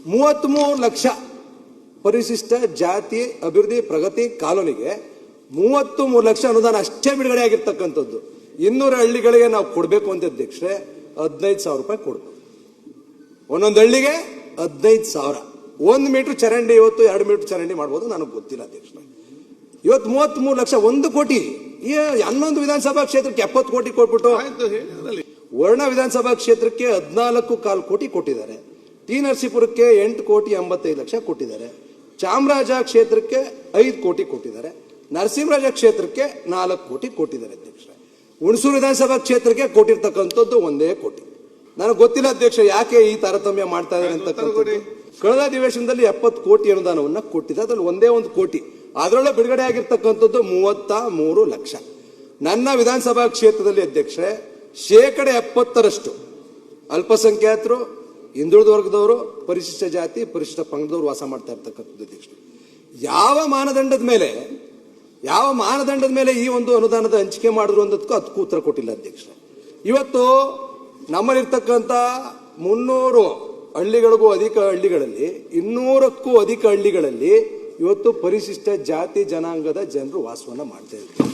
33 ಲಕ್ಷ ಪರಿಶಿಷ್ಟ ಜಾತಿ ಅಭಿವೃದ್ಧಿ ಪ್ರಗತಿ ಕಾಲೋನಿಗೆ 33 ಲಕ್ಷ ಅನುದಾನ ಅಷ್ಟೇ ಬಿಡುಗಡೆ ಆಗಿರ್ತಕ್ಕಂಥದ್ದು. 200 ಹಳ್ಳಿಗಳಿಗೆ ನಾವು ಕೊಡಬೇಕು ಅಂತ ಅಧ್ಯಕ್ಷರೇ 15,000 ರೂಪಾಯಿ ಕೊಡಬೇಕು. ಒಂದೊಂದು ಹಳ್ಳಿಗೆ 15,000. 1 ಮೀಟರ್ ಚರಂಡಿ ಇವತ್ತು 2 ಮೀಟರ್ ಚರಂಡಿ ಮಾಡ್ಬೋದು, ನನಗೆ ಗೊತ್ತಿಲ್ಲ ಅಧ್ಯಕ್ಷರೇ. ಇವತ್ತು 33 ಲಕ್ಷ 1 ಕೋಟಿ. ಈ 11 ವಿಧಾನಸಭಾ ಕ್ಷೇತ್ರಕ್ಕೆ 70 ಕೋಟಿ ಕೊಟ್ಬಿಟ್ಟು ವರ್ಣ ವಿಧಾನಸಭಾ ಕ್ಷೇತ್ರಕ್ಕೆ 14.25 ಕೋಟಿ ಕೊಟ್ಟಿದ್ದಾರೆ. ಟಿ ನರಸೀಪುರಕ್ಕೆ 8 ಕೋಟಿ 85 ಲಕ್ಷ ಕೊಟ್ಟಿದ್ದಾರೆ. ಚಾಮರಾಜ ಕ್ಷೇತ್ರಕ್ಕೆ 5 ಕೋಟಿ ಕೊಟ್ಟಿದ್ದಾರೆ. ನರಸಿಂಹರಾಜ ಕ್ಷೇತ್ರಕ್ಕೆ 4 ಕೋಟಿ ಕೊಟ್ಟಿದ್ದಾರೆ ಅಧ್ಯಕ್ಷರೇ. ಹುಣಸೂರು ವಿಧಾನಸಭಾ ಕ್ಷೇತ್ರಕ್ಕೆ ಕೊಟ್ಟಿರ್ತಕ್ಕಂಥದ್ದು 1 ಕೋಟಿ. ನನಗೆ ಗೊತ್ತಿಲ್ಲ ಅಧ್ಯಕ್ಷ ಯಾಕೆ ಈ ತಾರತಮ್ಯ ಮಾಡ್ತಾ ಇದ್ದಾರೆ ಅಂತಕ್ಕಂಥದ್ದು. ಕಳೆದ ಅಧಿವೇಶನದಲ್ಲಿ 70 ಕೋಟಿ ಅನುದಾನವನ್ನ ಕೊಟ್ಟಿದೆ, ಅದ್ರಲ್ಲಿ 1 ಕೋಟಿ ಅದರೊಳಗೆ ಬಿಡುಗಡೆ ಆಗಿರ್ತಕ್ಕಂಥದ್ದು 33 ಲಕ್ಷ. ನನ್ನ ವಿಧಾನಸಭಾ ಕ್ಷೇತ್ರದಲ್ಲಿ ಅಧ್ಯಕ್ಷರೇ 70% ಅಲ್ಪಸಂಖ್ಯಾತರು, ಹಿಂದುಳಿದ ವರ್ಗದವರು, ಪರಿಶಿಷ್ಟ ಜಾತಿ ಪರಿಶಿಷ್ಟ ಪಂಗಡದವರು ವಾಸ ಮಾಡ್ತಾ ಇರ್ತಕ್ಕಂಥದ್ದು ಅಧ್ಯಕ್ಷರೇ. ಯಾವ ಮಾನದಂಡದ ಮೇಲೆ ಈ ಒಂದು ಅನುದಾನದ ಹಂಚಿಕೆ ಮಾಡಿದ್ರು ಅನ್ನೋದಕ್ಕೂ ಅದಕ್ಕೂ ಉತ್ತರ ಕೊಟ್ಟಿಲ್ಲ ಅಧ್ಯಕ್ಷರೇ. ಇವತ್ತು ನಮ್ಮಲ್ಲಿರ್ತಕ್ಕಂಥ 300 ಹಳ್ಳಿಗಳಿಗೂ ಅಧಿಕ ಹಳ್ಳಿಗಳಲ್ಲಿ 200ಕ್ಕೂ ಅಧಿಕ ಹಳ್ಳಿಗಳಲ್ಲಿ ಇವತ್ತು ಪರಿಶಿಷ್ಟ ಜಾತಿ ಜನಾಂಗದ ಜನರು ವಾಸವನ್ನ ಮಾಡ್ತಾ ಇದ್ದಾರೆ.